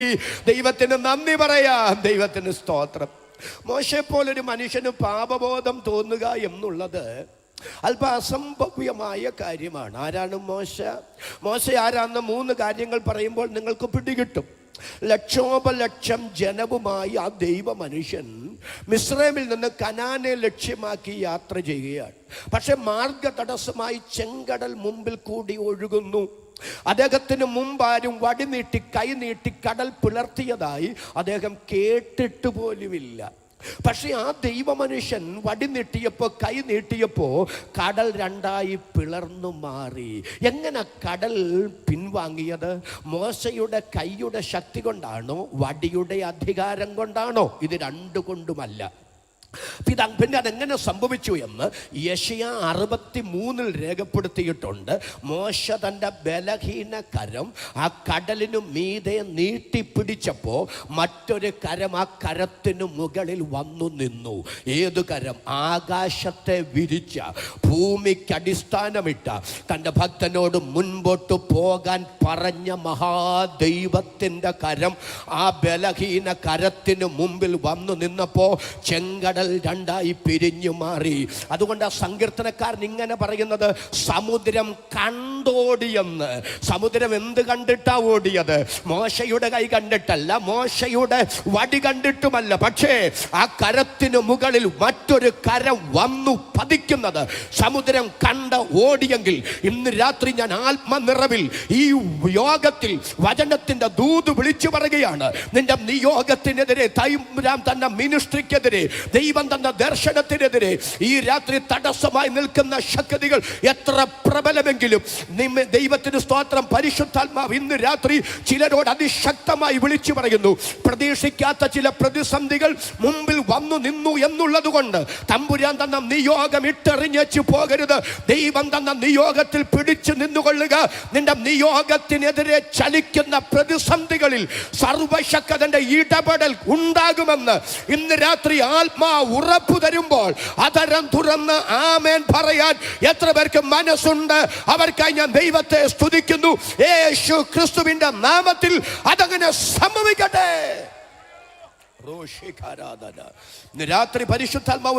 ദൈവത്തിന് നന്ദി പറയാം. ദൈവത്തിന് സ്തോത്രം. മോശയെ പോലൊരു മനുഷ്യന് പാപബോധം തോന്നുക എന്നുള്ളത് അല്പ അസംഭവ്യമായ കാര്യമാണ്. ആരാണ് മോശ? മോശ ആരാന്ന് 3 കാര്യങ്ങൾ പറയുമ്പോൾ നിങ്ങൾക്ക് പിടികിട്ടും. ലക്ഷോപലക്ഷം ജനവുമായി ആ ദൈവ മനുഷ്യൻ മിസ്രൈമിൽ നിന്ന് കനാനെ ലക്ഷ്യമാക്കി യാത്ര ചെയ്യുകയാണ്. പക്ഷെ മാർഗ തടസ്സമായി ചെങ്കടൽ മുമ്പിൽ കൂടി ഒഴുകുന്നു. അദ്ദേഹത്തിന് മുമ്പാരും വടി നീട്ടി കൈ നീട്ടി കടൽ പിളർത്തിയതായി അദ്ദേഹം കേട്ടിട്ട് പോലുമില്ല. പക്ഷെ ആ ദൈവ മനുഷ്യൻ വടി നീട്ടിയപ്പോ കൈ നീട്ടിയപ്പോ കടൽ 2ആയി പിളർന്നു മാറി. എങ്ങനെ കടൽ പിൻവാങ്ങിയത്? മോശയുടെ കൈയുടെ ശക്തി കൊണ്ടാണോ വടിയുടെ അധികാരം കൊണ്ടാണോ? ഇത് 2 കൊണ്ടുമല്ല. പിന്നെ അതെങ്ങനെ സംഭവിച്ചു എന്ന് യെശയ്യാ 63 രേഖപ്പെടുത്തിയിട്ടുണ്ട്. മോശ തൻ്റെ ബലഹീന കരം ആ കടലിനു മീതെ നീട്ടിപ്പിടിച്ചപ്പോൾ മറ്റൊരു കരം ആ കരത്തിനു മുകളിൽ വന്നു നിന്നു. ഏതു കരം? ആകാശത്തെ വിരിച്ച, ഭൂമിക്ക് അടിസ്ഥാനമിട്ട, തൻ്റെ ഭക്തനോട് മുൻപോട്ട് പോകാൻ പറഞ്ഞ മഹാദൈവത്തിൻ്റെ കരം ആ ബലഹീന കരത്തിനു മുമ്പിൽ വന്നു നിന്നപ്പോൾ ചെങ്കടൽ 2ആയി പിരിഞ്ഞു മാറി. അതുകൊണ്ട് ആ സങ്കീർത്തനക്കാരൻ ഇങ്ങനെ പറയുന്നത്, സമുദ്രം കണ്ടോടിയെന്ന്. സമുദ്രം എന്ത് കണ്ടിട്ടാ ഓടിയത്? മോശയുടെ കൈ കണ്ടിട്ടല്ല, മോശയുടെ വടി കണ്ടിട്ടുമല്ല. പക്ഷേ ആ കരത്തിനു മുകളിൽ മറ്റൊരു കരം വന്നു പതിക്കുന്നത് സമുദ്രം കണ്ട ഓടിയെങ്കിൽ ഇന്ന് രാത്രി ഞാൻ ആത്മനിറവിൽ ഈ യോഗത്തിൽ വചനത്തിന്റെ ദൂത് വിളിച്ചു പറയുകയാണ്. നിന്റെ നിയോഗത്തിനെതിരെ, തന്റെ മിനിസ്ട്രിക്കെതിരെ, ദൈവം തന്ന ദർശനത്തിനെതിരെ ഈ രാത്രി തടസ്സമായി നിൽക്കുന്ന ശക്തികൾ എത്ര പ്രബലമെങ്കിലും ദൈവത്തിന് സ്തോത്രം, പരിശുദ്ധാത്മാവ് ഇന്ന് രാത്രി ചിലരോട് അതിശക്തമായി വിളിച്ചു പറയുന്നു. പ്രതീക്ഷിക്കാത്ത ചില പ്രതിസന്ധികൾ മുമ്പിൽ വന്നു നിന്നു എന്നുള്ളത് കൊണ്ട് തമ്പുരാൻ തന്ന നിയോഗം ഇട്ടെറിഞ്ഞു പോകരുത്. ദൈവം തന്ന നിയോഗത്തിൽ പിടിച്ചു നിന്നുകൊള്ളുക. നിന്റെ നിയോഗത്തിനെതിരെ ചലിക്കുന്ന പ്രതിസന്ധികളിൽ സർവശക്തന്റെ ഇടപെടൽ ഉണ്ടാകുമെന്ന് ഇന്ന് രാത്രി ആത്മാ ഉറപ്പു തരുമ്പോൾ അതരം തുറന്ന് ആമേൻ പറയാൻ എത്ര പേർക്ക് മനസ്സുണ്ട്? അവർക്കായി ഞാൻ ദൈവത്തെ സ്തുതിക്കുന്നു. യേശു ക്രിസ്തുവിന്റെ നാമത്തിൽ അതങ്ങനെ സംഭവിക്കട്ടെ. രാത്രി പരിശുദ്ധാത്മാവ്